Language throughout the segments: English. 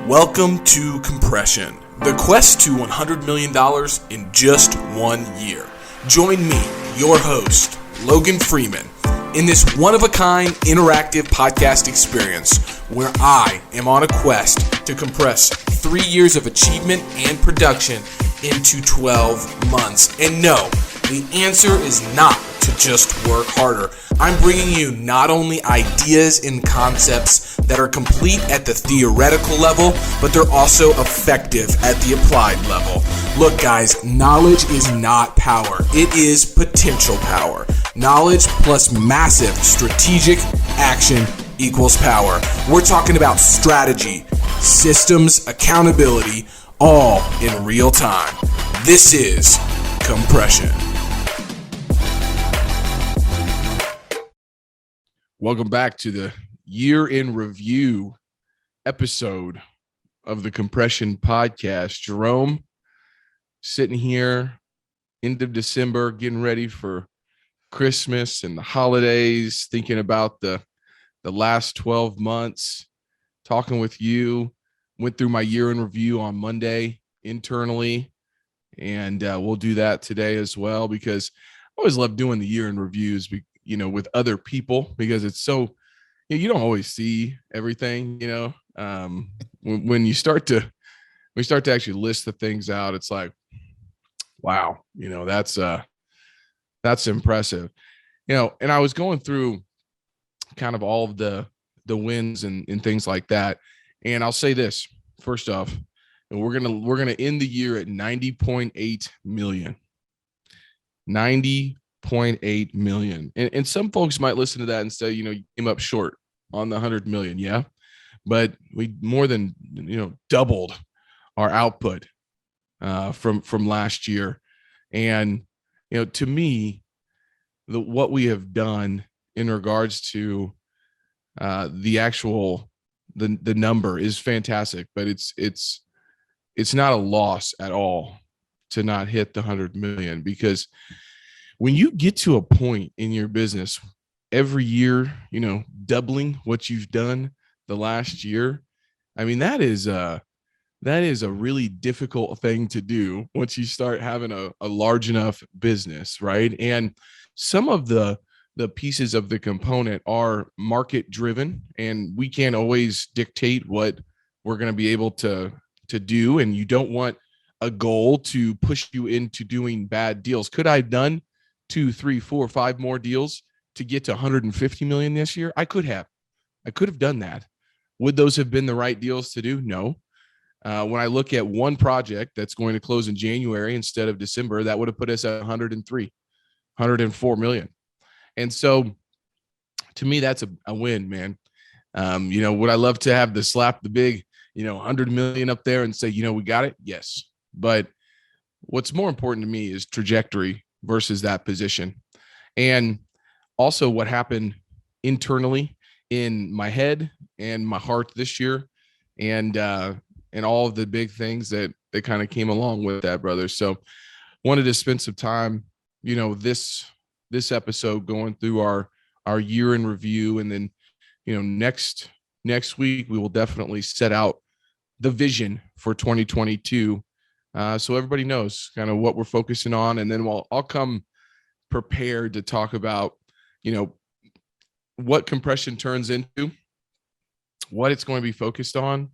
Welcome to Compression, the quest to $100 million in just 1 year. Join me, your host, Logan Freeman, in this one-of-a-kind interactive podcast experience where I am on a quest to compress 3 years of achievement and production into 12 months. And no, the answer is not to just work harder. I'm bringing you not only ideas and concepts that are complete at the theoretical level, but they're also effective at the applied level. Look, guys, knowledge is not power. It is potential power. Knowledge plus massive strategic action equals power. We're talking about strategy, systems, accountability, all in real time. This is Compression. Welcome back to the year in review episode of the Compression podcast. Jerome, sitting here, end of December, getting ready for Christmas and the holidays, thinking about the last 12 months, talking with you. Went through my year in review on Monday internally, and we'll do that today as well, because I always love doing the year in reviews, with other people, because it's so, you don't always see everything, when we start to actually list the things out, it's like, wow, that's impressive, and I was going through kind of all of the wins and things like that. And I'll say this first off, and we're gonna end the year at 90.8 million. 90.8 million. And some folks might listen to that and say, you came up short on the 100 million. Yeah. But we more than, doubled our output from last year. And, to me, what we have done in regards to the actual, the number is fantastic, but it's not a loss at all to not hit the 100 million, because when you get to a point in your business every year, doubling what you've done the last year, I mean, that is a really difficult thing to do once you start having a large enough business, right? And some of the pieces of the component are market driven, and we can't always dictate what we're going to be able to do. And you don't want a goal to push you into doing bad deals. Could I have done 2, 3, 4, 5 more deals to get to 150 million this year? I could have done that. Would those have been the right deals to do? No. When I look at one project that's going to close in January instead of December, that would have put us at 104 million. And so to me, that's a win, man. Would I love to have slap the big, 100 million up there and say, we got it? Yes. But what's more important to me is trajectory versus that position. And also what happened internally in my head and my heart this year, and all of the big things that kind of came along with that, brother. So wanted to spend some time, this episode going through our year in review. And then, next week, we will definitely set out the vision for 2022. So everybody knows kind of what we're focusing on. And then I'll come prepared to talk about, what compression turns into, what it's going to be focused on.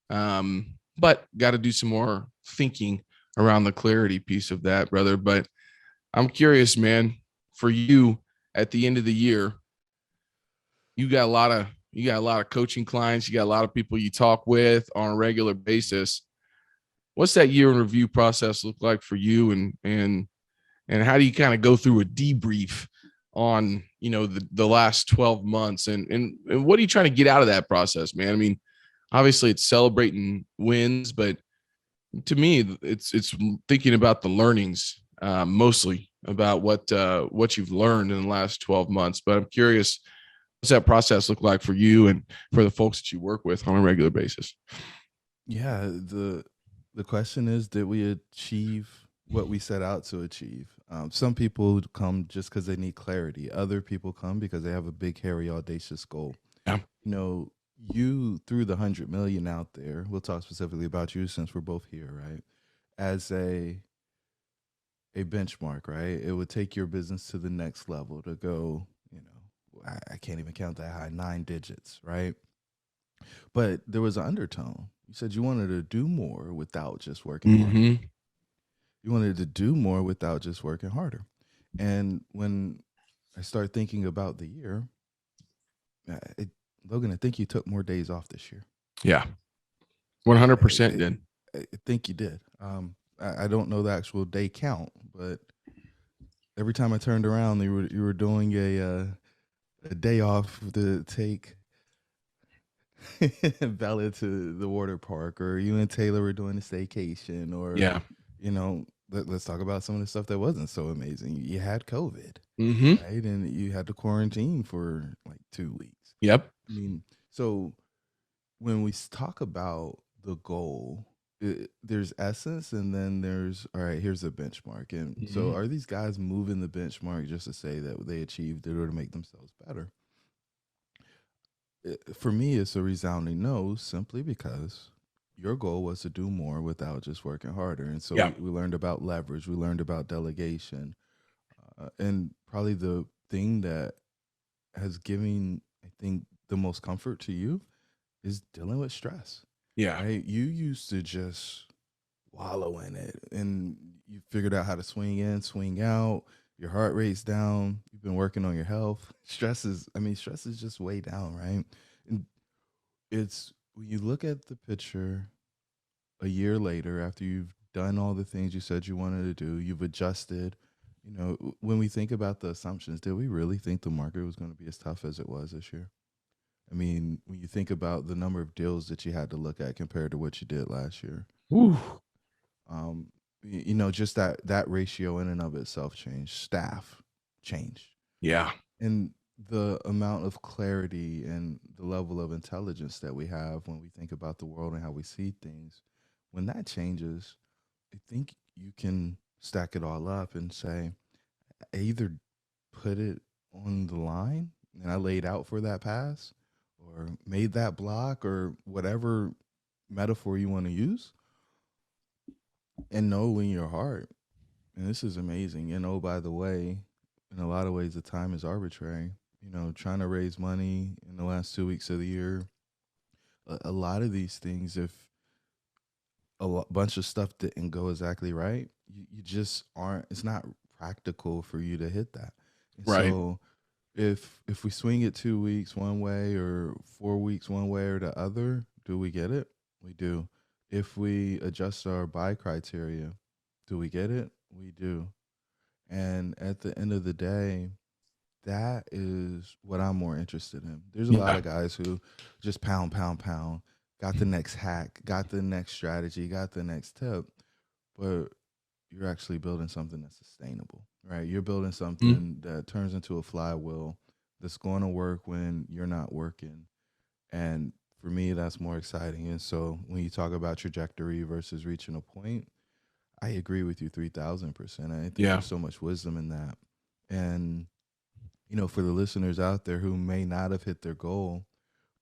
But got to do some more thinking around the clarity piece of that, brother. But I'm curious, man, for you at the end of the year, you got a lot of coaching clients, you got a lot of people you talk with on a regular basis. What's that year in review process look like for you, and how do you kind of go through a debrief on, the last 12 months, and what are you trying to get out of that process, man? I mean, obviously it's celebrating wins, but to me, it's thinking about the learnings, mostly about what you've learned in the last 12 months. But I'm curious, what's that process look like for you and for the folks that you work with on a regular basis? Yeah, the question is, did we achieve what we set out to achieve? Some people come just because they need clarity. Other people come because they have a big, hairy, audacious goal. Yeah. you threw the 100 million out there. We'll talk specifically about you since we're both here, right? As a benchmark, right? It would take your business to the next level to go, I can't even count that high, 9 digits, right? But there was an undertone. You said you wanted to do more without just working harder. Mm-hmm. You wanted to do more without just working harder. And when I start thinking about the year, it, Logan, I think you took more days off this year. Yeah. I, 100% I, did. I think you did. I don't know the actual day count, but every time I turned around, you were doing a day off to take Bella to the water park, or you and Taylor were doing a staycation, or Yeah. let's talk about some of the stuff that wasn't so amazing. You had COVID, Mm-hmm. right, and you had to quarantine for like 2 weeks. Yep. I mean, so when we talk about the goal, there's essence, and then there's all right. Here's a benchmark, and so Mm-hmm. are these guys moving the benchmark just to say that they achieved it or to make themselves better? For me, it's a resounding no, simply because your goal was to do more without just working harder. And so Yeah. we learned about leverage, we learned about delegation, and probably the thing that has given, I think, the most comfort to you is dealing with stress, Yeah. right? You used to just wallow in it, and you figured out how to swing in, swing out. Your heart rate's down. You've been working on your health. Stress is just way down, right? And it's when you look at the picture a year later after you've done all the things you said you wanted to do, you've adjusted. When we think about the assumptions, did we really think the market was going to be as tough as it was this year? I mean, when you think about the number of deals that you had to look at compared to what you did last year, Woo. um, just that ratio in and of itself changed. Staff changed, Yeah. and the amount of clarity and the level of intelligence that we have when we think about the world and how we see things, when that changes, I think you can stack it all up and say, I either put it on the line and I laid out for that pass, or made that block, or whatever metaphor you want to use, and know in your heart, and this is amazing. And oh, by the way, in a lot of ways, the time is arbitrary. Trying to raise money in the last 2 weeks of the year, a lot of these things, if bunch of stuff didn't go exactly right, you just aren't. It's not practical for you to hit that. And Right. so, if we swing it 2 weeks one way or 4 weeks one way or the other, do we get it? We do. If we adjust our buy criteria, do we get it? We do. And at the end of the day, that is what I'm more interested in. There's a lot Yeah. of guys who just pound, pound, pound, got the next hack, got the next strategy, got the next tip, but you're actually building something that's sustainable, right? You're building Mm. something that turns into a flywheel that's going to work when you're not working. And for me, that's more exciting. And so when you talk about trajectory versus reaching a point, I agree with you 3000%. I think Yeah. there's so much wisdom in that. And for the listeners out there who may not have hit their goal,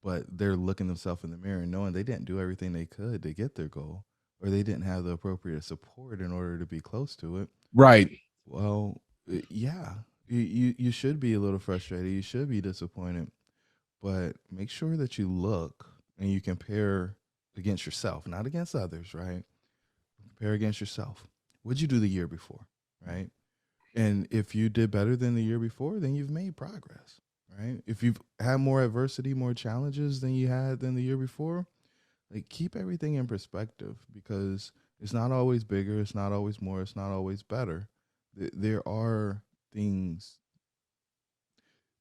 but they're looking themselves in the mirror and knowing they didn't do everything they could to get their goal, or they didn't have the appropriate support in order to be close to it. Right. Well, yeah, you should be a little frustrated. You should be disappointed, but make sure that you look and you compare against yourself, not against others, right? Compare against yourself. What'd you do the year before, right? And if you did better than the year before, then you've made progress, right? If you've had more adversity, more challenges than you had than the year before, like, keep everything in perspective, because it's not always bigger, it's not always more, it's not always better. There are things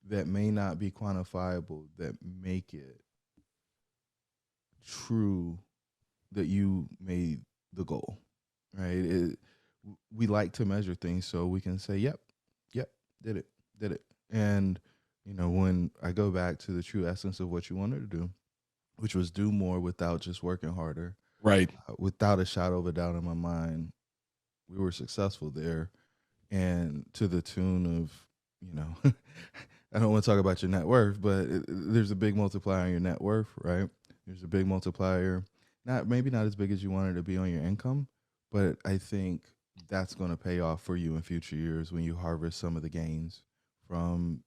that may not be quantifiable that make it true that you made the goal, right? We like to measure things so we can say, yep, yep, did it, did it. And, when I go back to the true essence of what you wanted to do, which was do more without just working harder, Right. without a shadow of a doubt in my mind, we were successful there. And to the tune of, you know, I don't want to talk about your net worth, but there's a big multiplier on your net worth, right? There's a big multiplier, not maybe not as big as you want it to be on your income, but I think that's going to pay off for you in future years when you harvest some of the gains from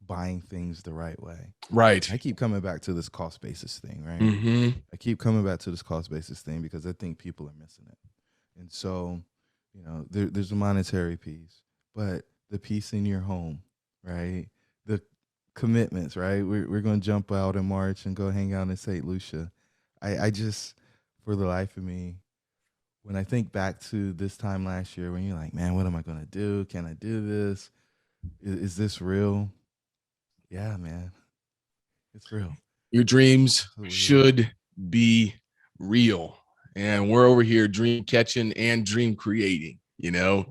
buying things the right way. Right. I keep coming back to this cost basis thing, right? Mm-hmm. I keep coming back to this cost basis thing because I think people are missing it. And so, there's a monetary piece, but the piece in your home, right? The commitments, right? We're going to jump out in March and go hang out in St. Lucia. I just, for the life of me, when I think back to this time last year, when you're like, man, what am I going to do? Can I do this? Is this real? Yeah, man, it's real. Your dreams Absolutely real. should be real. And we're over here dream catching and dream creating,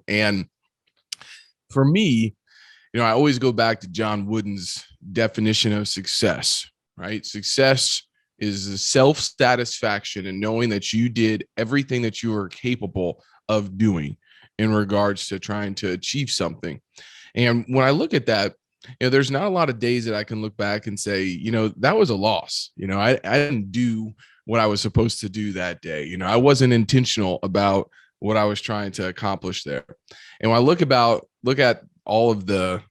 And for me, I always go back to John Wooden's definition of success, right? Success is the self-satisfaction and knowing that you did everything that you were capable of doing in regards to trying to achieve something. And when I look at that, there's not a lot of days that I can look back and say, that was a loss. I didn't do what I was supposed to do that day. I wasn't intentional about what I was trying to accomplish there. And when I look at all of the,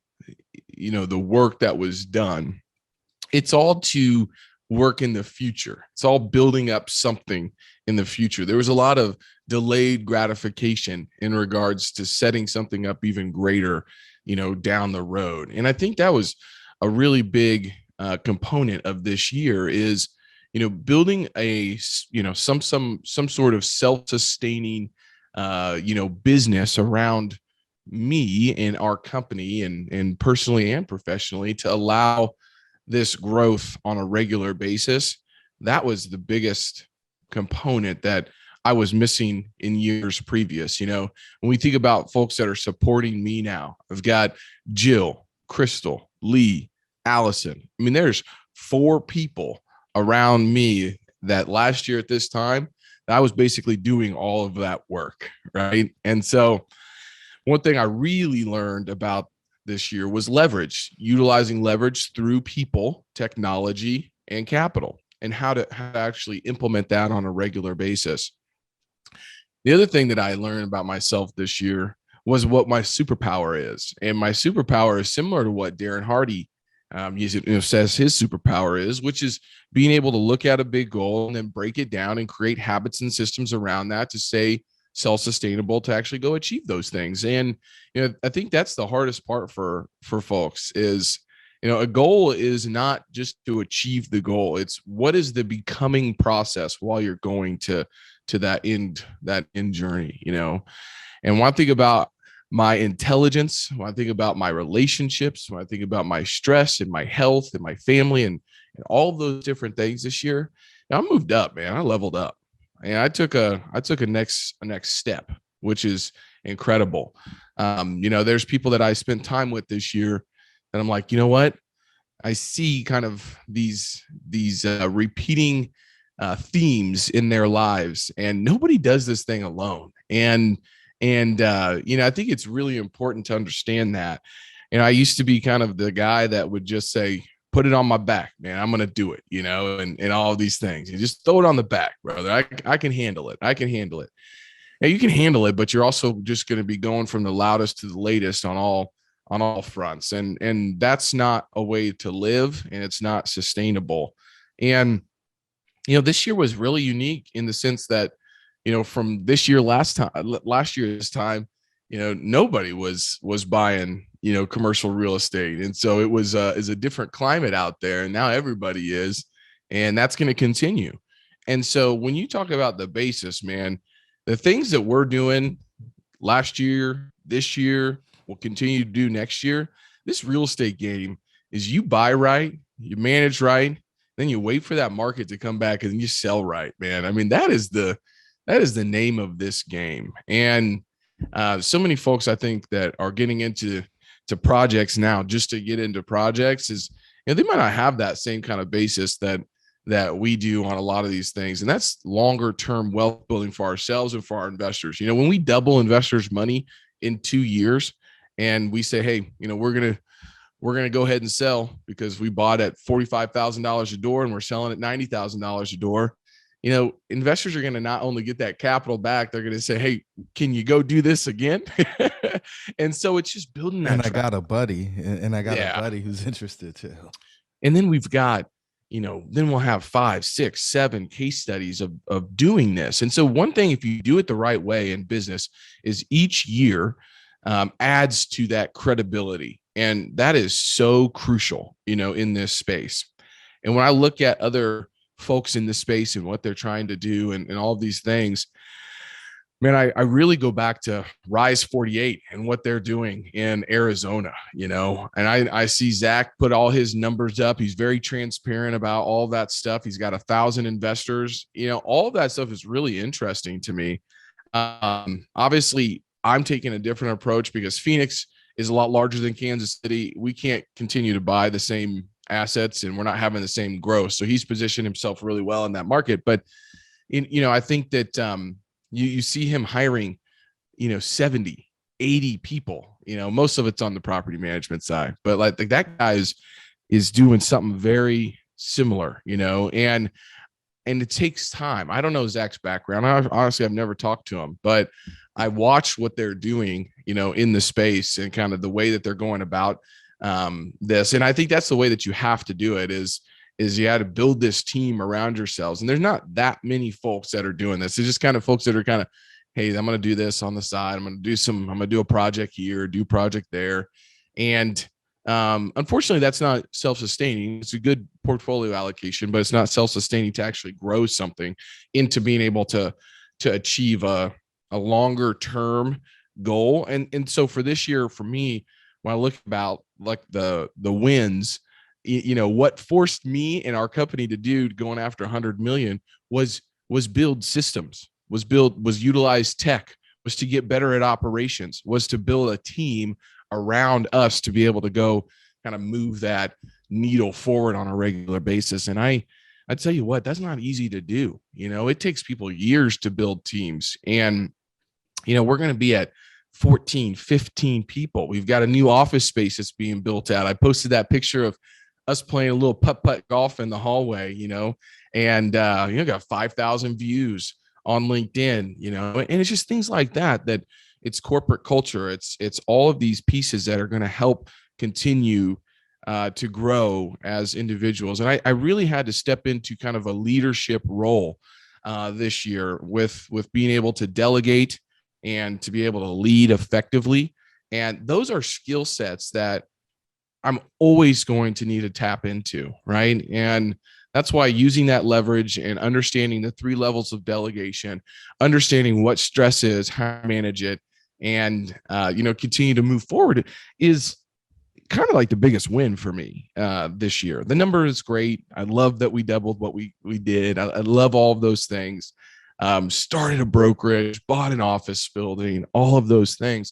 the work that was done, it's all to work in the future. It's all building up something in the future. There was a lot of delayed gratification in regards to setting something up even greater, down the road. And I think that was a really big component of this year is, building a, some sort of self-sustaining, business around me and our company and personally and professionally to allow this growth on a regular basis. That was the biggest component that I was missing in years previous. When we think about folks that are supporting me now, I've got Jill, Crystal, Lee, Allison. I mean, there's 4 people around me that last year at this time, I was basically doing all of that work. Right. And so one thing I really learned about this year was leverage, utilizing leverage through people, technology, and capital, and how to actually implement that on a regular basis. The other thing that I learned about myself this year was what my superpower is. And my superpower is similar to what Darren Hardy says his superpower is, which is being able to look at a big goal and then break it down and create habits and systems around that to stay self-sustainable to actually go achieve those things. And I think that's the hardest part for folks is a goal is not just to achieve the goal. It's what is the becoming process while you're going to that end journey. And when I think about my intelligence, when I think about my relationships, when I think about my stress and my health and my family and all those different things this year, I moved up, man. I leveled up. And I took a next step, which is incredible. There's people that I spent time with this year that I'm like, you know what? I see kind of these repeating themes in their lives, and nobody does this thing alone. And I think it's really important to understand that. I used to be kind of the guy that would just say, put it on my back, man. I'm going to do it, and all of these things. You just throw it on the back, brother. I can handle it. I can handle it. Now you can handle it, but you're also just going to be going from the loudest to the latest on all fronts. And that's not a way to live, and it's not sustainable. And, this year was really unique in the sense that, from this year, last year's time, nobody was buying, commercial real estate. And so it was is a different climate out there, and now everybody is, and that's going to continue. And so when you talk about the basis, man, the things that we're doing last year, this year, will continue to do next year. This real estate game is you buy right, you manage right, then you wait for that market to come back and you sell right, man. I mean, that is the name of this game. And so many folks, I think, that are getting into projects now just to get into projects is, they might not have that same kind of basis that we do on a lot of these things. And that's longer term wealth building for ourselves and for our investors. When we double investors' money in 2 years and we say, hey, we're going we're going to go ahead and sell because we bought at $45,000 a door and we're selling at $90,000 a door. You know, investors are going to not only get that capital back, they're going to say, hey, can you go do this again? And so it's just building that. And I got a buddy, and I got a Yeah. buddy who's interested too. And then we've got, you know, then we'll have 5, 6, 7 case studies of doing this. And so one thing, if you do it the right way in business, is each year adds to that credibility. And that is so crucial, you know, in this space. And when I look at other folks in this space and what they're trying to do and all of these things, man, I really go back to Rise 48 and what they're doing in Arizona, you know, and I see Zach put all his numbers up. He's very transparent about all that stuff. He's got 1,000 investors, you know, all of that stuff is really interesting to me. Obviously, I'm taking a different approach because Phoenix is a lot larger than Kansas City. We can't continue to buy the same assets and we're not having the same growth. So he's positioned himself really well in that market. But, you know, I think that, you see him hiring, you know, 70, 80 people, you know, most of it's on the property management side, but like that guy is doing something very similar, you know, and it takes time. I don't know Zach's background. Honestly, I've never talked to him, but I watch what they're doing, you know, in the space and kind of the way that they're going about this. And I think that's the way that you have to do it is you had to build this team around yourselves. And there's not that many folks that are doing this. It's just kind of folks that are kind of, hey, I'm going to do this on the side. I'm going to do a project here, do a project there. And unfortunately, that's not self-sustaining. It's a good portfolio allocation, but it's not self-sustaining to actually grow something into being able to achieve a longer term goal. And so for this year, for me, when I look about like the wins, you know, what forced me and our company to do going after 100 million was build systems, was utilize tech, was to get better at operations, was to build a team around us to be able to go kind of move that needle forward on a regular basis. And I tell you what, that's not easy to do. You know, it takes people years to build teams. And, you know, we're going to be at 14, 15 people. We've got a new office space that's being built out. I posted that picture of us playing a little putt golf in the hallway, you know, and, you know, got 5,000 views on LinkedIn, you know, and it's just things like that, that it's corporate culture. It's all of these pieces that are going to help continue to grow as individuals. And I really had to step into kind of a leadership role this year with being able to delegate and to be able to lead effectively. And those are skill sets that I'm always going to need to tap into, right? And that's why using that leverage and understanding the 3 levels of delegation, understanding what stress is, how to manage it, and you know, continue to move forward is kind of like the biggest win for me this year. The number is great. I love that we doubled what we did. I love all of those things. Started a brokerage, bought an office building, all of those things.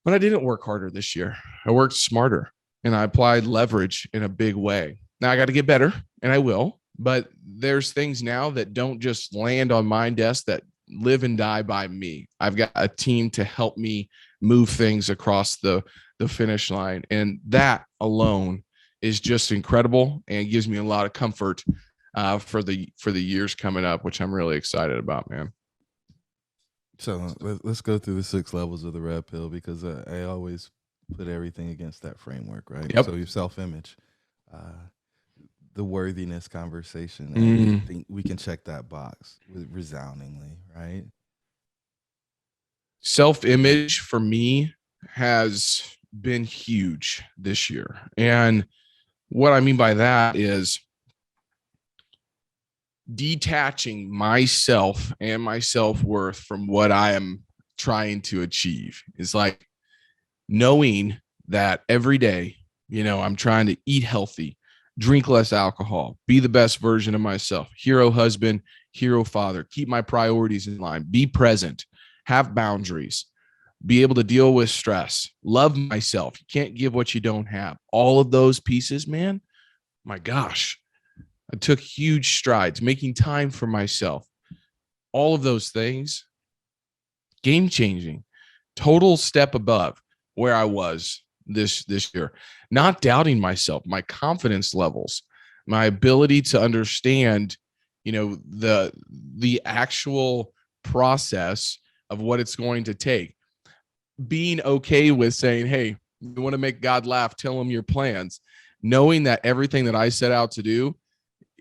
But I didn't work harder this year. I worked smarter and I applied leverage in a big way. Now I got to get better and I will, but there's things now that don't just land on my desk that live and die by me. I've got a team to help me move things across the finish line. And that alone is just incredible and gives me a lot of comfort for the years coming up, which I'm really excited about, man. So let's go through the 6 levels of the red pill because I always put everything against that framework, right? Yep. So your self-image, the worthiness conversation, and I think we can check that box resoundingly, right? Self-image for me has been huge this year. And what I mean by that is detaching myself and my self-worth from what I am trying to achieve. Is like knowing that every day, you know, I'm trying to eat healthy, drink less alcohol, be the best version of myself, hero husband, hero father, keep my priorities in line, be present, have boundaries, be able to deal with stress, love myself. You can't give what you don't have. All of those pieces, man, my gosh, I took huge strides, making time for myself. All of those things, game changing, total step above where I was this year, not doubting myself, my confidence levels, my ability to understand, the actual process of what it's going to take, being okay with saying, hey, you want to make God laugh, tell him your plans, knowing that everything that I set out to do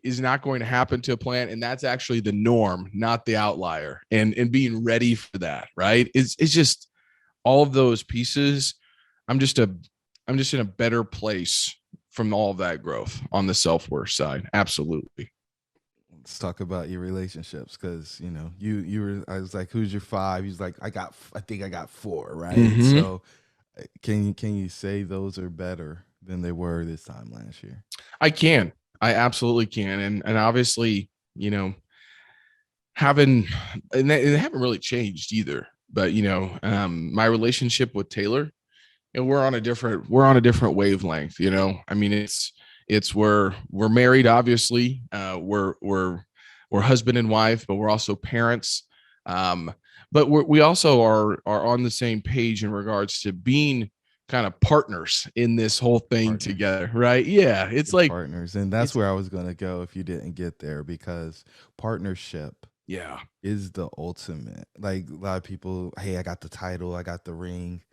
is not going to happen to a plan, and that's actually the norm, not the outlier, and being ready for that, right? It's just all of those pieces. I'm just in a better place from all of that growth on the self-worth side. Absolutely. Let's talk about your relationships, because you were. I was like, "Who's your five?" He's like, I think I got four, right?" Mm-hmm. So, can you say those are better than they were this time last year? I absolutely can. And obviously, having, and they haven't really changed either, but my relationship with Taylor, and we're on a different wavelength. I mean, it's we're married, obviously. We're husband and wife, but we're also parents. But we also are on the same page in regards to being kind of partners in this whole thing Partners. together, right? Yeah, it's Your like partners, and that's it's where I was going to go if you didn't get there, because partnership yeah, is the ultimate. Like, a lot of people, hey, I got the title, I got the ring,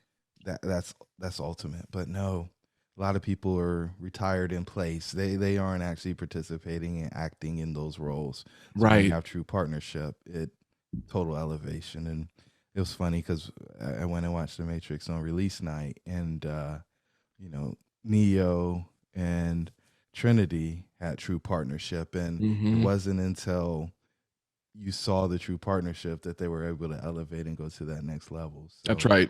that's ultimate. But no, a lot of people are retired in place. They aren't actually participating and acting in those roles. So when you right. have true partnership, it total elevation. And it was funny because I went and watched The Matrix on release night, and you know, Neo and Trinity had true partnership, and it Hmm. wasn't until you saw the true partnership that they were able to elevate and go to that next level. That's So right.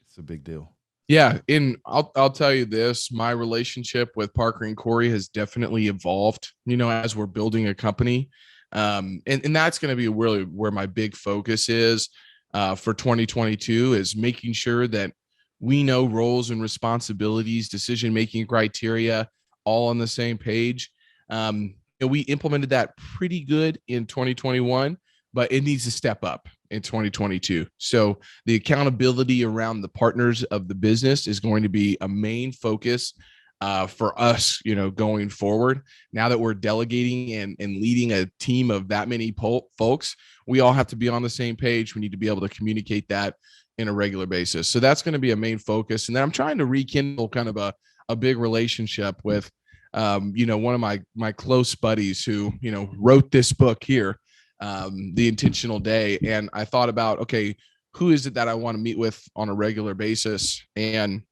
it's a big deal. Yeah, and I'll tell you this, my relationship with Parker and Corey has definitely evolved, as we're building a company. And that's going to be really where my big focus is for 2022, is making sure that we know roles and responsibilities, decision making criteria, all on the same page. We implemented that pretty good in 2021, but it needs to step up in 2022. So the accountability around the partners of the business is going to be a main focus for us, going forward. Now that we're delegating and leading a team of that many folks, we all have to be on the same page. We need to be able to communicate that in a regular basis. So that's going to be a main focus. And then I'm trying to rekindle kind of a big relationship with, one of my close buddies who, wrote this book here, The Intentional Day. And I thought about, okay, who is it that I want to meet with on a regular basis? And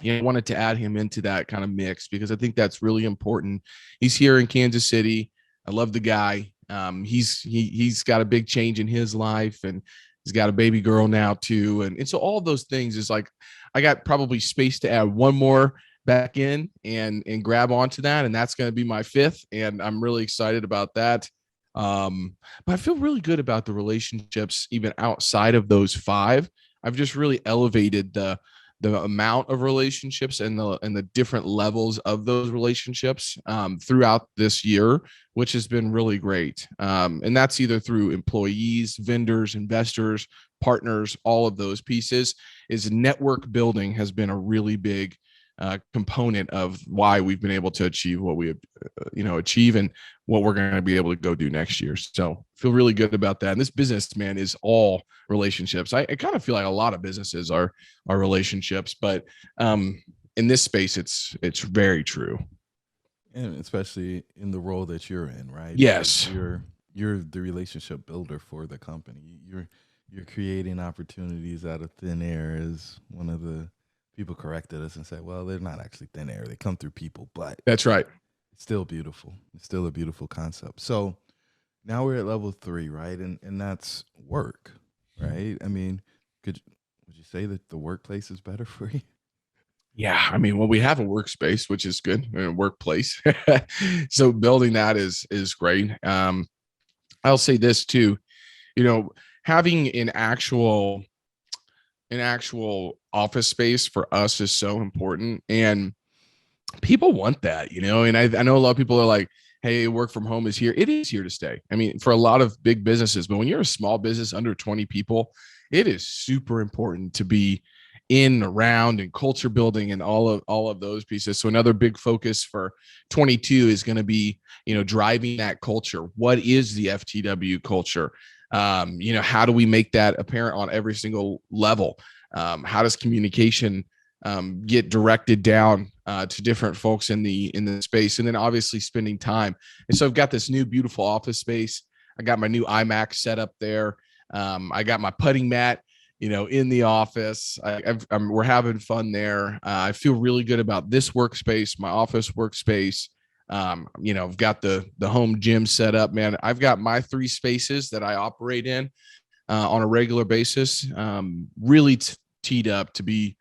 I wanted to add him into that kind of mix because I think that's really important. He's here in Kansas City. I love the guy. He's got a big change in his life, and he's got a baby girl now too. And so all of those things is like, I got probably space to add one more back in and grab onto that. And that's going to be my fifth. And I'm really excited about that. But I feel really good about the relationships, even outside of those five. I've just really elevated the amount of relationships and the different levels of those relationships throughout this year, which has been really great. And that's either through employees, vendors, investors, partners, all of those pieces. Is network building has been a really big component of why we've been able to achieve what we have, achieve, and what we're going to be able to go do next year. So feel really good about that. And this business, man, is all relationships. I kind of feel like a lot of businesses are relationships, but in this space, it's very true. And especially in the role that you're in, right? Because Yes, you're the relationship builder for the company. You're creating opportunities out of thin air, as one of the people corrected us and said, well, they're not actually thin air. They come through people, but that's right. it's still beautiful. It's still a beautiful concept. So now we're at level 3, right? And that's work, right? I mean, would you say that the workplace is better for you? Yeah, I mean, well, we have a workspace, which is good, a workplace. So building that is great. I'll say this too, you know, having an actual office space for us is so important, and people want that, and I know a lot of people are like, hey, work from home is here. It is here to stay. I mean, for a lot of big businesses, but when you're a small business under 20 people, it is super important to be in, around, and culture building, and all of those pieces. So another big focus for 22 is going to be, driving that culture. What is the FTW culture? How do we make that apparent on every single level? How does communication get directed down to different folks in the space? And then obviously spending time. And so I've got this new beautiful office space. I got my new iMac set up there. I got my putting mat, in the office. We're having fun there. I feel really good about this workspace, my office workspace. I've got the home gym set up, man. I've got my 3 spaces that I operate in on a regular basis, really teed up to be,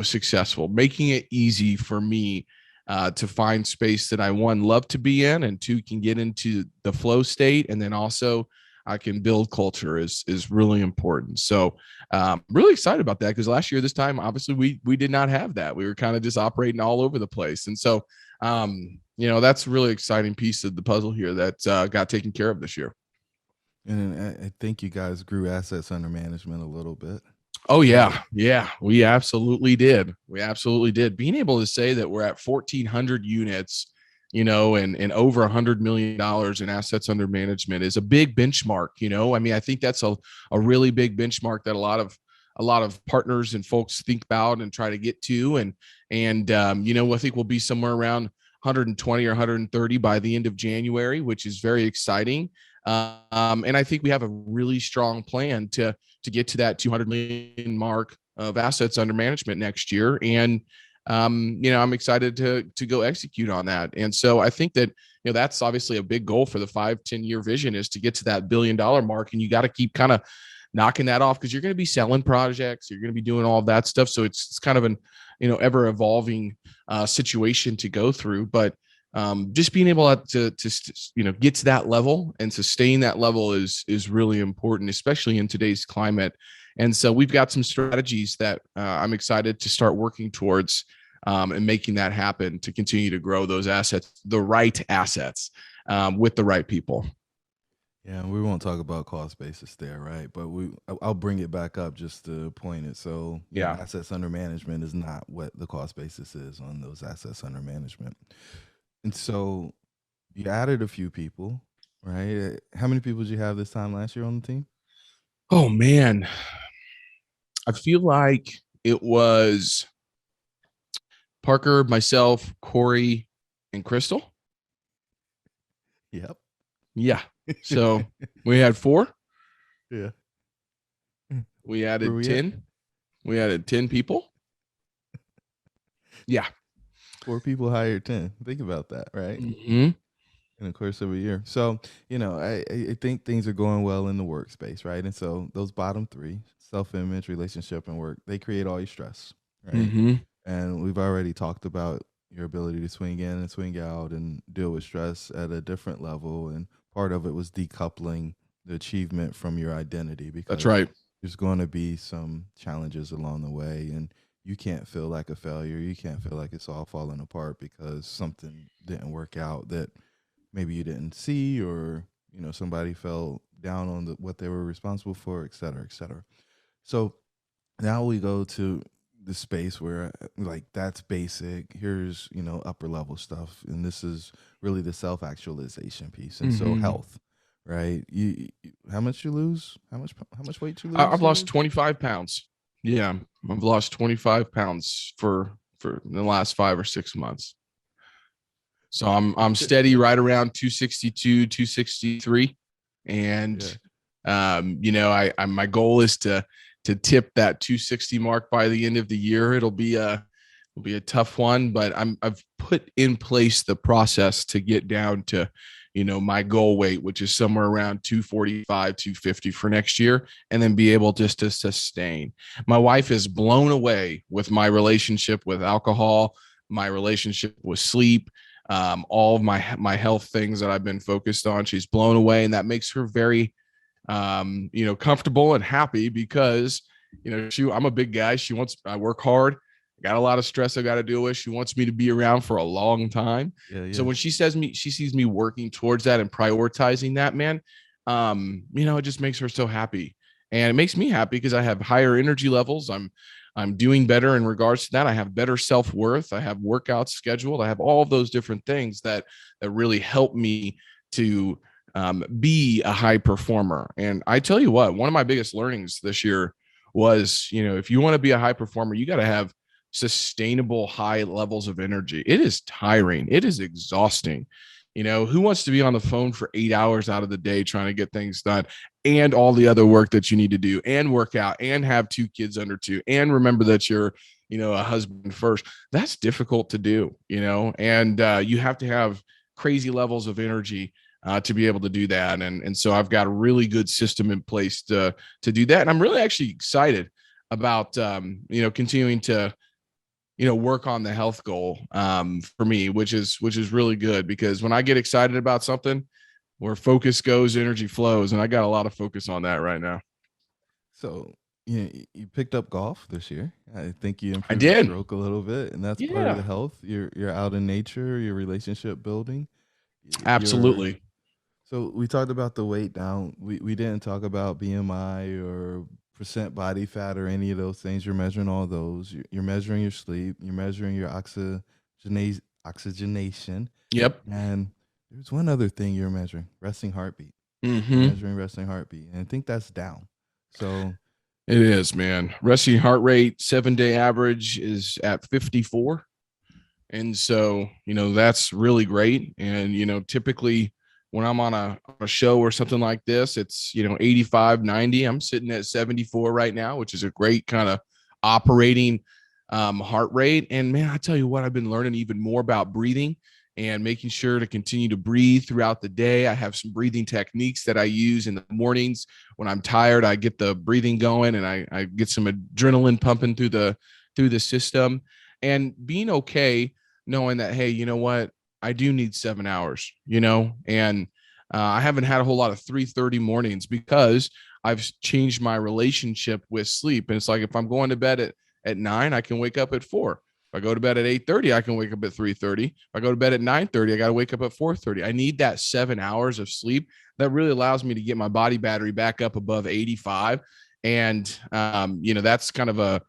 successful, making it easy for me to find space that I, 1, love to be in, and 2, can get into the flow state. And then also I can build culture is really important. So really excited about that, because last year, this time, obviously we did not have that. We were kind of just operating all over the place. And so, that's a really exciting piece of the puzzle here that got taken care of this year. And I think you guys grew assets under management a little bit. Oh yeah. Yeah, we absolutely did. Being able to say that we're at 1,400 units, and over $100 million in assets under management is a big benchmark. I think that's a really big benchmark that a lot of partners and folks think about and try to get to. And I think we'll be somewhere around 120 or 130 by the end of January, which is very exciting. And I think we have a really strong plan to get to that 200 million mark of assets under management next year. And, I'm excited to go execute on that. And so I think that, that's obviously a big goal for the 5-10 year vision, is to get to that $1 billion mark. And you got to keep kind of knocking that off, because you're going to be selling projects. You're going to be doing all of that stuff. So it's kind of an, ever evolving situation to go through. But just being able to get to that level and sustain that level is really important, especially in today's climate. And so we've got some strategies that I'm excited to start working towards, and making that happen, to continue to grow those assets, the right assets, with the right people. Yeah, we won't talk about cost basis there, right? But I'll bring it back up just to point it. So Yeah. assets under management is not what the cost basis is on those assets under management. And so you added a few people, right? How many people did you have this time last year on the team? Oh man, I feel like it was Parker, myself, Corey, and Crystal. Yep. Yeah. So we had 4. Yeah. We added we 10. At? We added 10 people. Yeah. 4 people hired 10. Think about that, right? Mm-hmm. In the course of a year. So, I think things are going well in the workspace, right? And so those bottom 3, self-image, relationship, and work, they create all your stress, right? Mm-hmm. And we've already talked about your ability to swing in and swing out and deal with stress at a different level. And part of it was decoupling the achievement from your identity, because That's right. there's going to be some challenges along the way. And you can't feel like a failure. You can't feel like it's all falling apart because something didn't work out that maybe you didn't see, or, somebody fell down on what they were responsible for, et cetera, et cetera. So now we go to the space where, like, that's basic. Here's, upper level stuff. And this is really the self-actualization piece. And so health, right? How much you lose? How much weight you lose? I've lost 25 pounds. Yeah. I've lost 25 pounds for the last 5 or 6 months. So I'm steady right around 262, 263. And, my goal is to tip that 260 mark by the end of the year. It'll be a tough one, but I've put in place the process to get down to, my goal weight, which is somewhere around 245, 250 for next year, and then be able just to sustain. My wife is blown away with my relationship with alcohol, my relationship with sleep, all of my health things that I've been focused on. She's blown away, and that makes her very, comfortable and happy, because, I'm a big guy. I work hard. I got a lot of stress I got to deal with. She wants me to be around for a long time. Yeah. So when she sees me working towards that and prioritizing that, man, it just makes her so happy. and it makes me happy because I have higher energy levels. I'm doing better in regards to that. I have better self-worth. I have workouts scheduled. I have all of those different things that really help me to be a high performer. And I tell you what, one of my biggest learnings this year was, if you want to be a high performer, you got to have sustainable high levels of energy. It is tiring. It is exhausting. Who wants to be on the phone for 8 hours out of the day trying to get things done and all the other work that you need to do and work out and have 2 kids under 2 and remember that you're, a husband first? That's difficult to do, and you have to have crazy levels of energy to be able to do that. And so I've got a really good system in place to do that. And I'm really actually excited about, continuing to, work on the health goal for me, which is really good, because when I get excited about something, where focus goes, energy flows. And I got a lot of focus on that right now. So you picked up golf this year. I think you I improved your did. stroke a little bit, and that's part of Yeah, the health. You're out in nature, your relationship building. You're absolutely. so we talked about the weight down. We didn't talk about BMI or percent body fat or any of those things. You're measuring all those. You're measuring your sleep. You're measuring your oxygenation. Yep. And there's one other thing you're measuring: resting heartbeat. You're Mm-hmm. measuring resting heartbeat, and I think that's down. So It is, man. Resting heart rate 7-day average is at 54. And so, that's really great. And, typically when I'm on a show or something like this, it's, 85, 90. I'm sitting at 74 right now, which is a great kind of operating heart rate. And man, I tell you what, I've been learning even more about breathing and making sure to continue to breathe throughout the day. I have some breathing techniques that I use in the mornings. When I'm tired, I get the breathing going and I get some adrenaline pumping through the system, and being okay knowing that, hey, you know what, I do need 7 hours, and I haven't had a whole lot of 3:30 mornings because I've changed my relationship with sleep. And it's like, if I'm going to bed at 9, I can wake up at 4. If I go to bed at 8:30, I can wake up at 3:30. If I go to bed at 9:30, I got to wake up at 4:30. I need that 7 hours of sleep. That really allows me to get my body battery back up above 85. And that's kind of a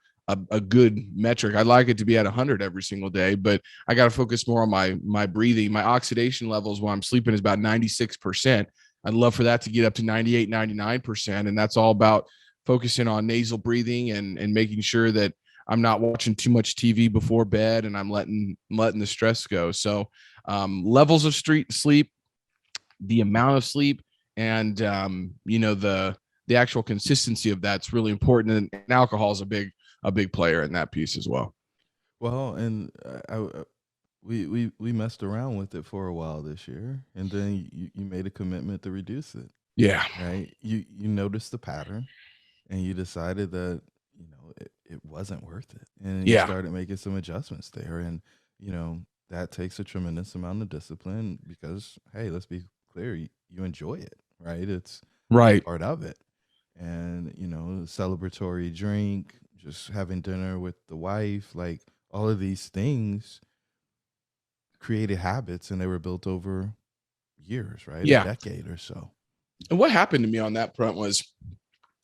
good metric. I like it to be at 100 every single day, but I got to focus more on my breathing. My oxidation levels while I'm sleeping is about 96%. I'd love for that to get up to 98, 99%. And that's all about focusing on nasal breathing and making sure that I'm not watching too much TV before bed and I'm letting the stress go. So levels of street sleep, the amount of sleep, and the actual consistency of that's really important. And alcohol is a big player in that piece as well. well, and we messed around with it for a while this year, and then you made a commitment to reduce it. Yeah. Right? You noticed the pattern, and you decided that it wasn't worth it, and you Yeah. started making some adjustments there, and that takes a tremendous amount of discipline because, hey, let's be clear, you enjoy it, right? It's Right. part of it, and celebratory drink, just having dinner with the wife, like all of these things created habits, and they were built over years, right? A Yeah. decade or so. And what happened to me on that front was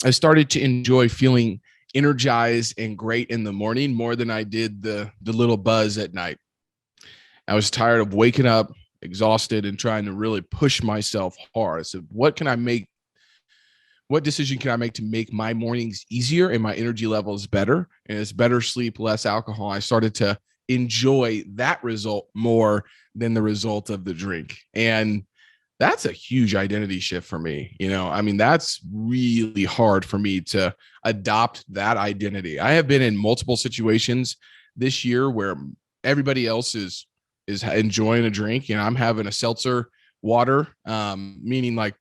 I started to enjoy feeling energized and great in the morning more than I did the little buzz at night. I was tired of waking up exhausted and trying to really push myself hard. I said, what decision can I make to make my mornings easier and my energy levels better? And it's better sleep, less alcohol. I started to enjoy that result more than the result of the drink. And that's a huge identity shift for me. I mean, that's really hard for me to adopt that identity. I have been in multiple situations this year where everybody else is enjoying a drink and I'm having a seltzer water, meaning like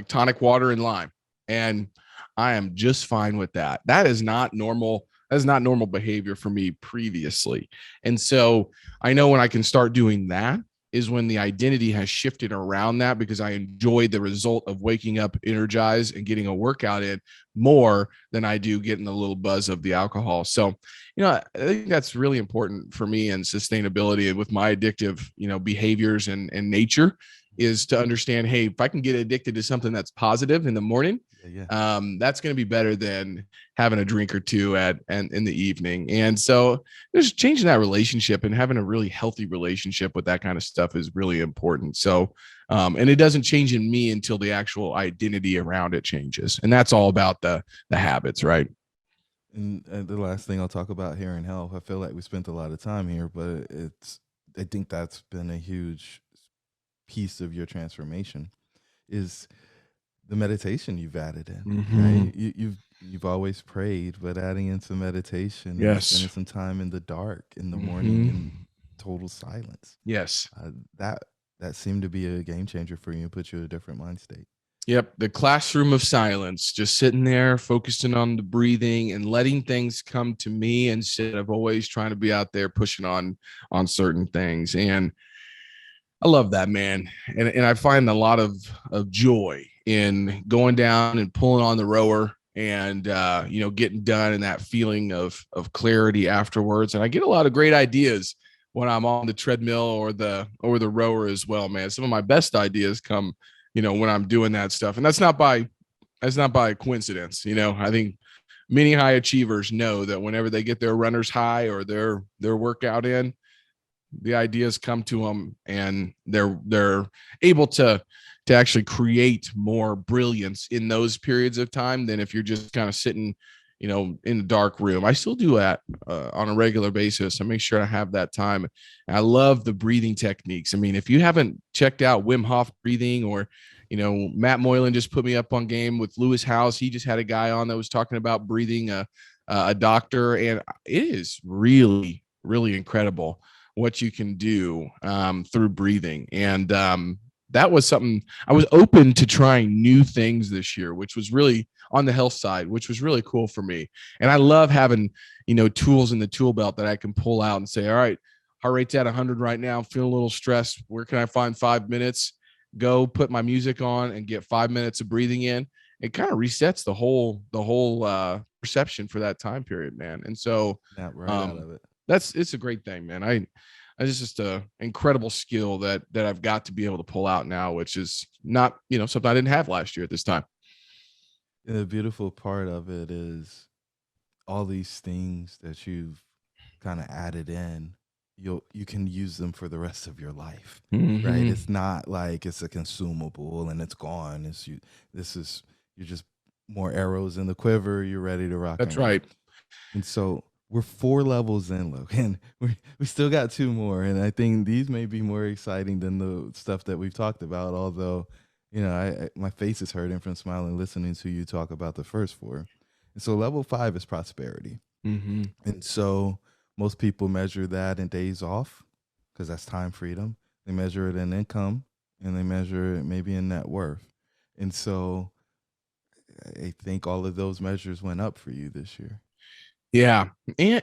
tonic water and lime. And I am just fine with that. That is not normal. That is not normal behavior for me previously. And so I know when I can start doing that is when the identity has shifted around that, because I enjoy the result of waking up energized and getting a workout in more than I do getting the little buzz of the alcohol. So, I think that's really important for me and sustainability and with my addictive, behaviors and nature, is to understand, hey, if I can get addicted to something that's positive in the morning, Yeah. That's going to be better than having a drink or two at and in the evening. And so just changing that relationship and having a really healthy relationship with that kind of stuff is really important. So and it doesn't change in me until the actual identity around it changes. And that's all about the habits, right? And the last thing I'll talk about here in health, I feel like we spent a lot of time here, but I think that's been a huge piece of your transformation is the meditation you've added in, Mm-hmm. right? You've always prayed, but adding in some meditation and spending Yes. some time in the dark in the morning Mm-hmm. in total silence, Yes. that that seemed to be a game changer for you and put you in a different mind state. Yep, the classroom of silence, just sitting there, focusing on the breathing and letting things come to me instead of always trying to be out there pushing on certain things. And I love that, man. And I find a lot of joy in going down and pulling on the rower and getting done and that feeling of clarity afterwards. And I get a lot of great ideas when I'm on the treadmill or the rower as well, man. Some of my best ideas come, when I'm doing that stuff. And that's not by coincidence. I think many high achievers know that whenever they get their runner's high or their workout in, the ideas come to them and they're able to actually create more brilliance in those periods of time than if you're just kind of sitting in the dark room. I still do that on a regular basis. I make sure I have that time. And I love the breathing techniques. I mean, if you haven't checked out Wim Hof breathing, or Matt Moylan just put me up on game with Lewis House. He just had a guy on that was talking about breathing, a doctor, and it is really, really incredible what you can do through breathing. And that was something I was open to trying new things this year, which was really on the health side, which was really cool for me. And I love having, tools in the tool belt that I can pull out and say, all right, heart rate's at 100 right now. I'm feeling a little stressed. Where can I find 5 minutes? Go put my music on and get 5 minutes of breathing in. It kind of resets the whole perception for that time period, man. And so Snap right out um, of it. it's a great thing, man. It's just a incredible skill that I've got to be able to pull out now, which is not, something I didn't have last year at this time. And the beautiful part of it is all these things that you've kind of added in, you can use them for the rest of your life, right? Mm-hmm. It's not like it's a consumable and it's gone. It's you. This is you're just more arrows in the quiver. You're ready to rock That's and roll. right. And so we're 4 levels in, Logan. We still got 2 more, and I think these may be more exciting than the stuff that we've talked about. Although, my face is hurting from smiling listening to you talk about the first 4. And so level 5 is prosperity. Mm-hmm. And so most people measure that in days off because that's time freedom. They measure it in income and they measure it maybe in net worth. And so I think all of those measures went up for you this year. Yeah. And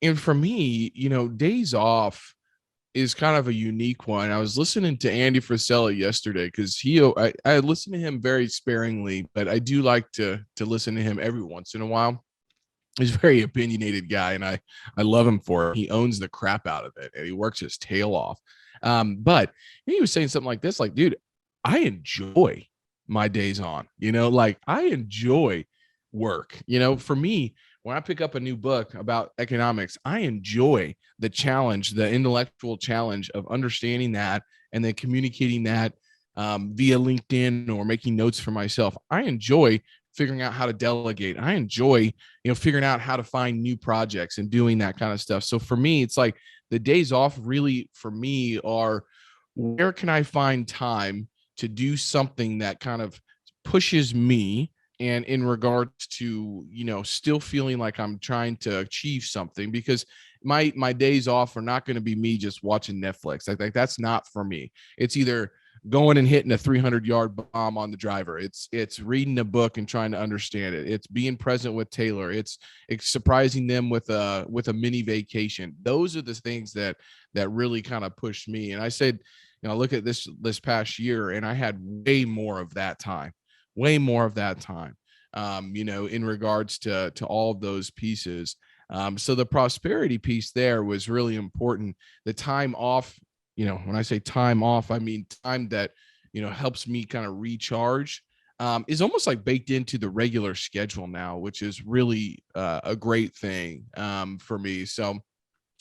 and for me, days off is kind of a unique one. I was listening to Andy Frisella yesterday because I listen to him very sparingly, but I do like to listen to him every once in a while. He's a very opinionated guy, and I love him for it. He owns the crap out of it, and he works his tail off. But he was saying something like this, like, dude, I enjoy my days on. Like I enjoy work. For me, when I pick up a new book about economics, I enjoy the challenge, the intellectual challenge of understanding that and then communicating that via LinkedIn or making notes for myself. I enjoy figuring out how to delegate. I enjoy, figuring out how to find new projects and doing that kind of stuff. So for me, it's like the days off really for me are where can I find time to do something that kind of pushes me and in regards to still feeling like I'm trying to achieve something, because my days off are not going to be me just watching Netflix. Like that's not for me. It's either going and hitting a 300-yard bomb on the driver. It's reading a book and trying to understand it. It's being present with Taylor. It's surprising them with a mini vacation. Those are the things that really kind of pushed me. And I said, look at this past year, and I had way more of that time. In regards to all of those pieces. So the prosperity piece there was really important. The time off, when I say time off, I mean time that, helps me kind of recharge. is almost like baked into the regular schedule now, which is really a great thing for me. So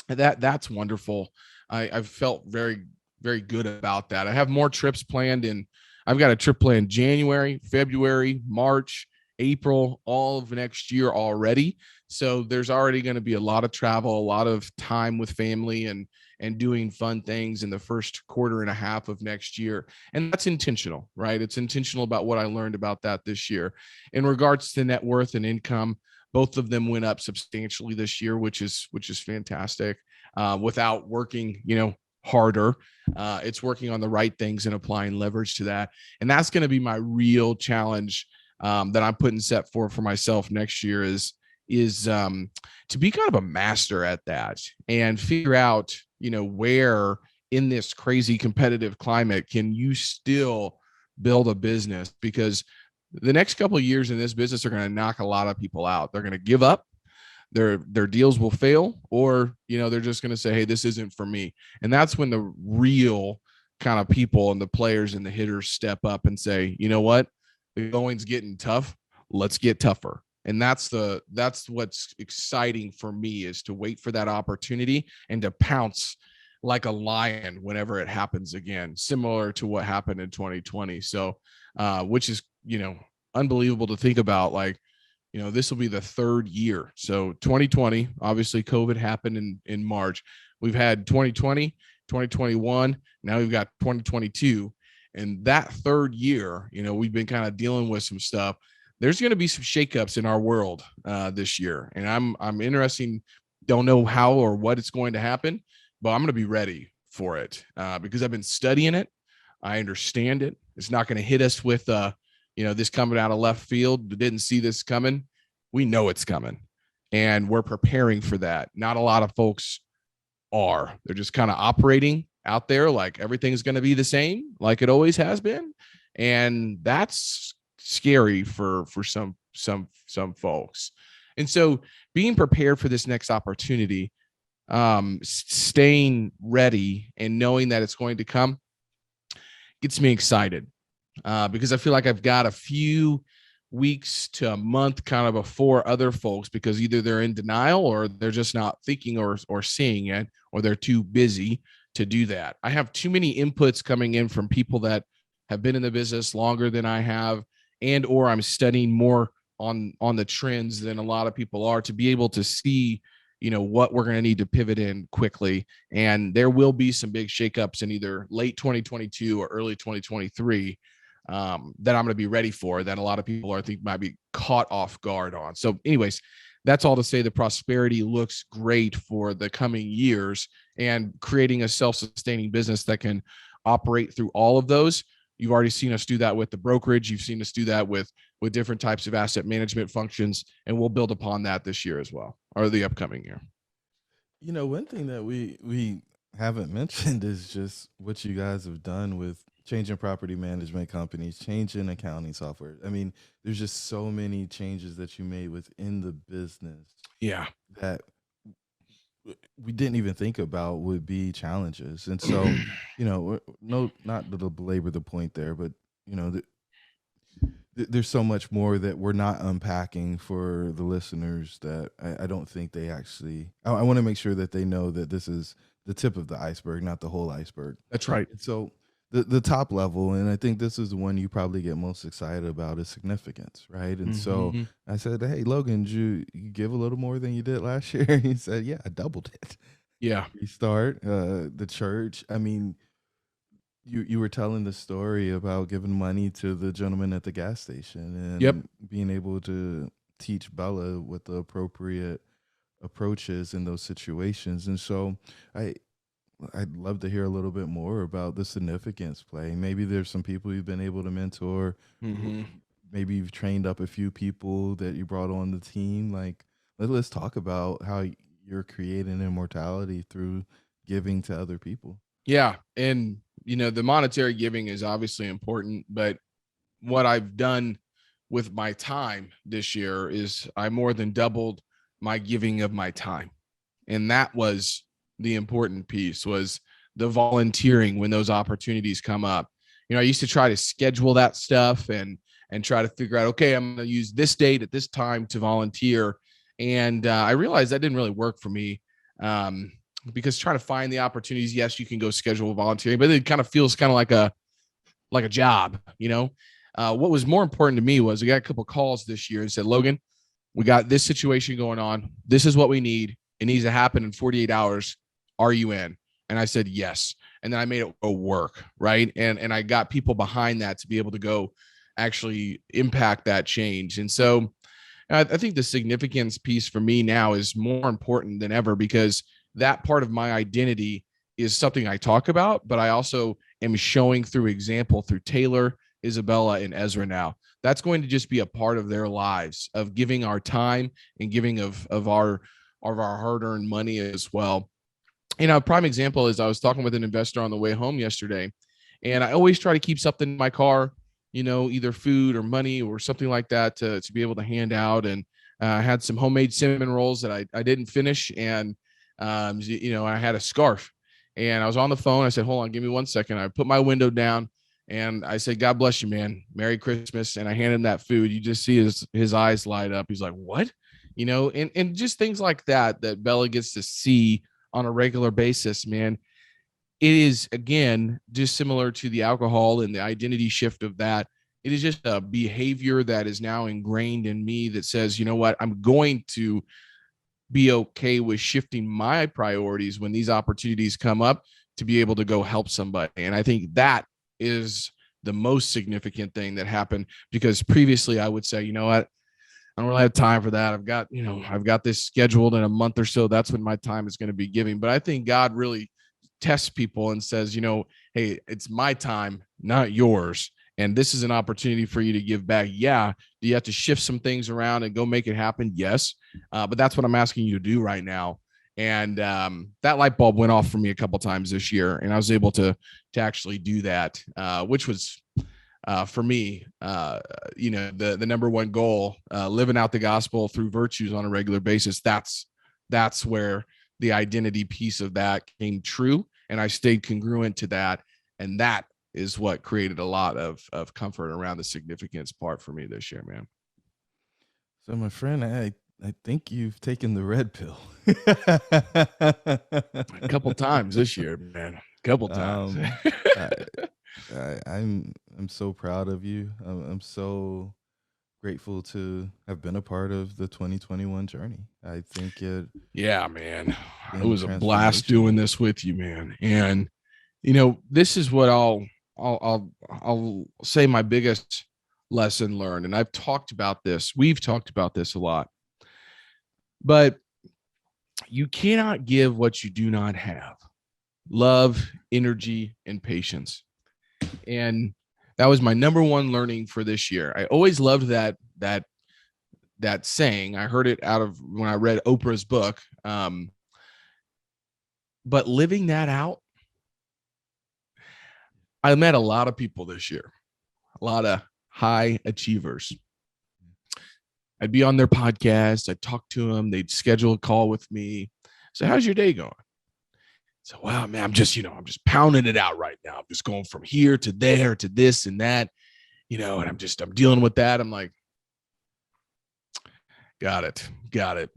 that's wonderful. I've felt very, very good about that. I have more trips planned and I've got a trip planned January, February, March, April, all of next year already. So there's already going to be a lot of travel, a lot of time with family and doing fun things in the first quarter and a half of next year. And that's intentional, right? It's intentional about what I learned about that this year. In regards to net worth and income, both of them went up substantially this year, which is fantastic. Without working, harder. It's working on the right things and applying leverage to that. And that's going to be my real challenge that I'm putting set for myself next year is to be kind of a master at that and figure out, where in this crazy competitive climate can you still build a business, because the next couple of years in this business are going to knock a lot of people out. They're going to give up, their deals will fail, or they're just going to say, hey, this isn't for me. And that's when the real kind of people and the players and the hitters step up and say, you know what, the going's getting tough, let's get tougher. And that's what's exciting for me, is to wait for that opportunity and to pounce like a lion whenever it happens again, similar to what happened in 2020. So which is unbelievable to think about. Like, this will be the third year. So 2020, obviously COVID happened in March. We've had 2020, 2021, now we've got 2022. And that third year, we've been kind of dealing with some stuff. There's going to be some shakeups in our world this year. And I'm interested, don't know how or what it's going to happen, but I'm going to be ready for it because I've been studying it. I understand it. It's not going to hit us with this coming out of left field. Didn't see this coming. We know it's coming and we're preparing for that. Not a lot of folks are. They're just kind of operating out there like everything's going to be the same, like it always has been. And that's scary for some folks. And so being prepared for this next opportunity, staying ready and knowing that it's going to come gets me excited. Because I feel like I've got a few weeks to a month kind of before other folks, because either they're in denial or they're just not thinking or seeing it, or they're too busy to do that. I have too many inputs coming in from people that have been in the business longer than I have, and or I'm studying more on the trends than a lot of people are, to be able to see what we're going to need to pivot in quickly. And there will be some big shakeups in either late 2022 or early 2023 that I'm going to be ready for, that a lot of people I think might be caught off guard on. So anyways, that's all to say the prosperity looks great for the coming years, and creating a self-sustaining business that can operate through all of those. You've already seen us do that with the brokerage. You've seen us do that with different types of asset management functions, and we'll build upon that this year as well, or the upcoming year. One thing that we haven't mentioned is just what you guys have done with changing property management companies, changing accounting software. I mean, there's just so many changes that you made within the business Yeah. that we didn't even think about would be challenges. And so, no, not to belabor the point there, but there's so much more that we're not unpacking for the listeners that I don't think they actually. I want to make sure that they know that this is the tip of the iceberg, not the whole iceberg. That's right. So the top level, and I think this is the one you probably get most excited about, is significance, right? And so I said, hey, Logan, did you give a little more than you did last year? He said, yeah, I doubled it. Yeah. Restart the church. I mean, you were telling the story about giving money to the gentleman at the gas station and being able to teach Bella what the appropriate approach is in those situations. And so I'd love to hear a little bit more about the significance play. Maybe there's some people you've been able to mentor. Maybe you've trained up a few people that you brought on the team. Like, let's talk about how you're creating immortality through giving to other people. Yeah. And, the monetary giving is obviously important, but what I've done with my time this year is I more than doubled my giving of my time. And that was the important piece, was the volunteering when those opportunities come up. I used to try to schedule that stuff and and try to figure out, okay, I'm going to use this date at this time to volunteer. And I realized that didn't really work for me, because trying to find the opportunities, yes, you can go schedule volunteering, but it kind of feels kind of like a job, you know. What was more important to me was we got a couple calls this year and said, Logan, we got this situation going on. This is what we need. It needs to happen in 48 hours. Are you in? And I said, yes. And then I made it work. Right. And I got people behind that to be able to go actually impact that change. And so I think the significance piece for me now is more important than ever, because that part of my identity is something I talk about, but I also am showing through example through Taylor, Isabella, and Ezra now. That's going to just be a part of their lives, of giving our time and giving of our hard-earned money as well. You know, a prime example is I was talking with an investor on the way home yesterday, and I always try to keep something in my car, you know, either food or money or something like that to be able to hand out. And I had some homemade cinnamon rolls that I didn't finish. And, you know, I had a scarf, and I was on the phone. I said, hold on, give me 1 second. I put my window down and I said, God bless you, man. Merry Christmas. And I handed him that food. You just see his eyes light up. He's like, what? You know, and just things like that Bella gets to see on a regular basis, man. It is, again, just similar to the alcohol and the identity shift of that. It is just a behavior that is now ingrained in me that says, you know what, I'm going to be okay with shifting my priorities when these opportunities come up to be able to go help somebody. And I think that is the most significant thing that happened, because previously I would say, you know what, I don't really have time for that. I've got this scheduled in a month or so. That's when my time is going to be giving. But I think God really tests people and says, you know, hey, it's my time, not yours. And this is an opportunity for you to give back. Yeah. Do you have to shift some things around and go make it happen? Yes. But that's what I'm asking you to do right now. And that light bulb went off for me a couple times this year, and I was able to actually do that, which was for me, you know, the number one goal, living out the gospel through virtues on a regular basis. That's where the identity piece of that came true, and I stayed congruent to that, and that is what created a lot of comfort around the significance part for me this year, man. So, my friend, I think you've taken the red pill. A couple times this year, man. A couple times. I, I'm so proud of you. I'm so grateful to have been a part of the 2021 journey. I think yeah, man, it been was a blast doing transformational. this with you, man. And you know, this is what I'll say my biggest lesson learned. And I've talked about this. We've talked about this a lot, but you cannot give what you do not have: love, energy, and patience. And that was my number one learning for this year. I always loved that saying. I heard it out of when I read Oprah's book. But living that out, I met a lot of people this year, a lot of high achievers. I'd be on their podcast. I'd talk to them. They'd schedule a call with me. So, how's your day going? So, wow, man, I'm just pounding it out right now. I'm just going from here to there to this and that, you know, and I'm dealing with that. I'm like, got it.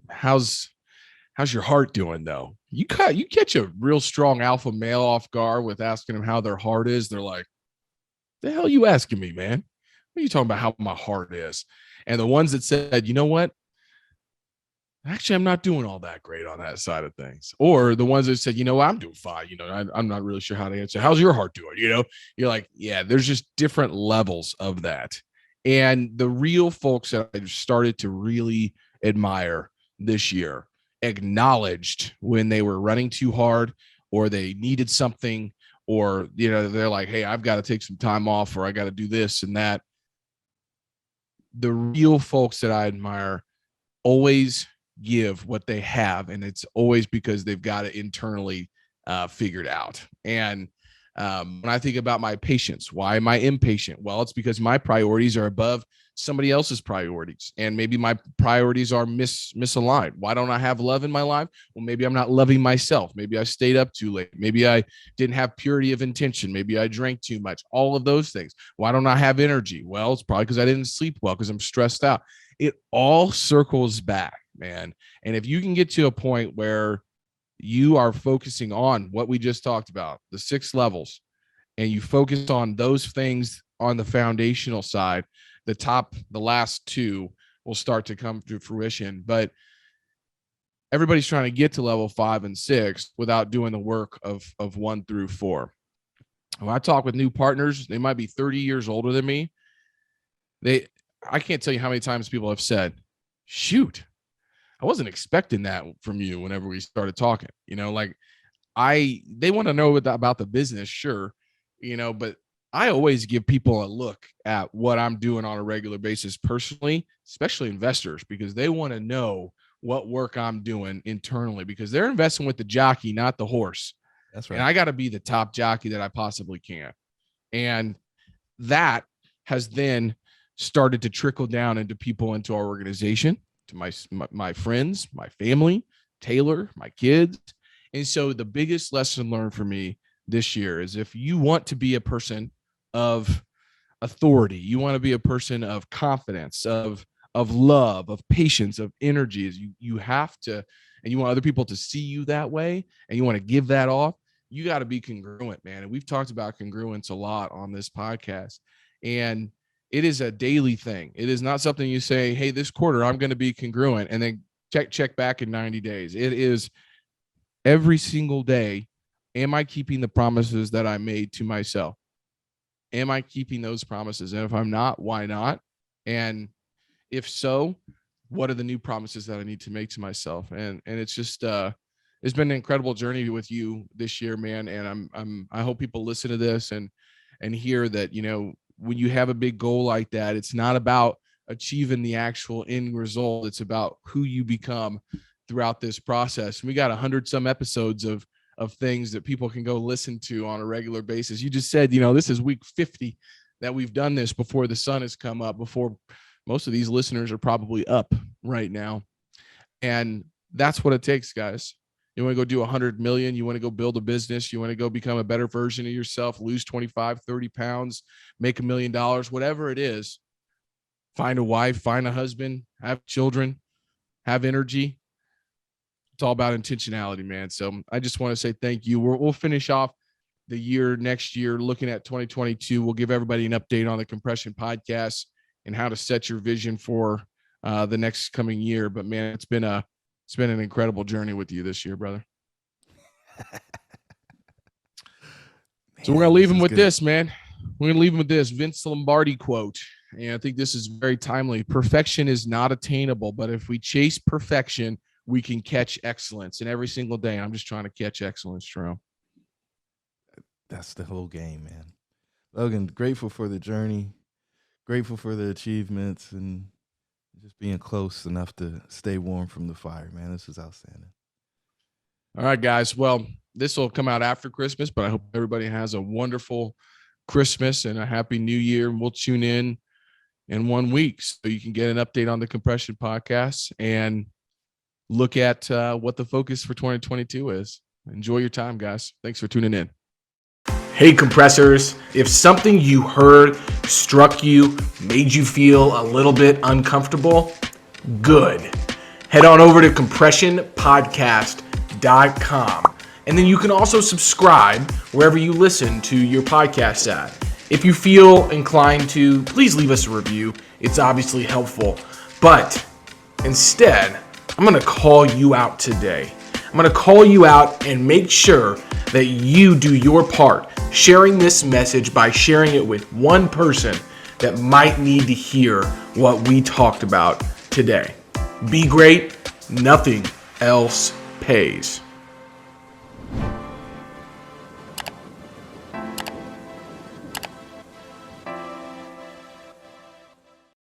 How's your heart doing though? You catch a real strong alpha male off guard with asking them how their heart is. They're like, the hell are you asking me, man? What are you talking about how my heart is? And the ones that said, you know what? Actually, I'm not doing all that great on that side of things. Or the ones that said, you know what, I'm doing fine. You know, I'm not really sure how to answer. How's your heart doing? You know, you're like, yeah, there's just different levels of that. And the real folks that I started to really admire this year acknowledged when they were running too hard or they needed something, or, you know, they're like, hey, I've got to take some time off, or I got to do this and that. The real folks that I admire always give what they have, and it's always because they've got it internally figured out. And When I think about my patience, why am I impatient? Well, it's because my priorities are above somebody else's priorities. And maybe my priorities are misaligned. Why don't I have love in my life? Well, maybe I'm not loving myself. Maybe I stayed up too late. Maybe I didn't have purity of intention. Maybe I drank too much. All of those things. Why don't I have energy? Well, it's probably because I didn't sleep well, because I'm stressed out. It all circles back, man. And if you can get to a point where you are focusing on what we just talked about, the 6 levels, and you focus on those things on the foundational side, the last 2 will start to come to fruition. But everybody's trying to get to level 5 and 6 without doing the work of 1 through 4. When I talk with new partners, they might be 30 years older than me. I can't tell you how many times people have said, shoot, I wasn't expecting that from you whenever we started talking. Like they want to know about the business, sure, but I always give people a look at what I'm doing on a regular basis personally, especially investors, because they want to know what work I'm doing internally, because they're investing with the jockey, not the horse. That's right. And I got to be the top jockey that I possibly can. And that has then started to trickle down into people into our organization, to my friends, my family, Taylor, my kids. And so the biggest lesson learned for me this year is, if you want to be a person of authority, you want to be a person of confidence, of love, of patience, of energy, is you have to, and you want other people to see you that way, and you want to give that off, you got to be congruent, man. And we've talked about congruence a lot on this podcast. And it is a daily thing. It is not something you say, hey, this quarter I'm going to be congruent, and then check back in 90 days. It is every single day. Am I keeping the promises that I made to myself? Am I keeping those promises? And if I'm not, why not? And if so, what are the new promises that I need to make to myself? And it's just it's been an incredible journey with you this year, man. And I hope people listen to this and hear that, when you have a big goal like that, it's not about achieving the actual end result. It's about who you become throughout this process. We got 100 some episodes of things that people can go listen to on a regular basis. You just said, this is week 50 that we've done this before the sun has come up, before most of these listeners are probably up right now. And that's what it takes, guys. You want to go do 100 million. You want to go build a business. You want to go become a better version of yourself, lose 25, 30 pounds, make $1 million, whatever it is. Find a wife, find a husband, have children, have energy. It's all about intentionality, man. So I just want to say thank you. We'll finish off the year next year, looking at 2022. We'll give everybody an update on the Compression Podcast and how to set your vision for the next coming year. But man, it's been an incredible journey with you this year, brother. So we're going to leave him with this, man. We're going to leave him with this Vince Lombardi quote. And I think this is very timely. Perfection is not attainable, but if we chase perfection, we can catch excellence. And every single day, I'm just trying to catch excellence, Jerome. That's the whole game, man. Logan, grateful for the journey, grateful for the achievements, and just being close enough to stay warm from the fire, man. This is outstanding. All right, guys. Well, this will come out after Christmas, but I hope everybody has a wonderful Christmas and a happy New Year. And we'll tune in 1 week so you can get an update on the Compression Podcast and look at what the focus for 2022 is. Enjoy your time, guys. Thanks for tuning in. Hey, compressors. If something you heard struck you, made you feel a little bit uncomfortable, good. Head on over to compressionpodcast.com. And then you can also subscribe wherever you listen to your podcast at. If you feel inclined to, please leave us a review. It's obviously helpful. But instead, I'm going to call you out today. I'm going to call you out and make sure that you do your part, sharing this message by sharing it with one person that might need to hear what we talked about today. Be great. Nothing else pays.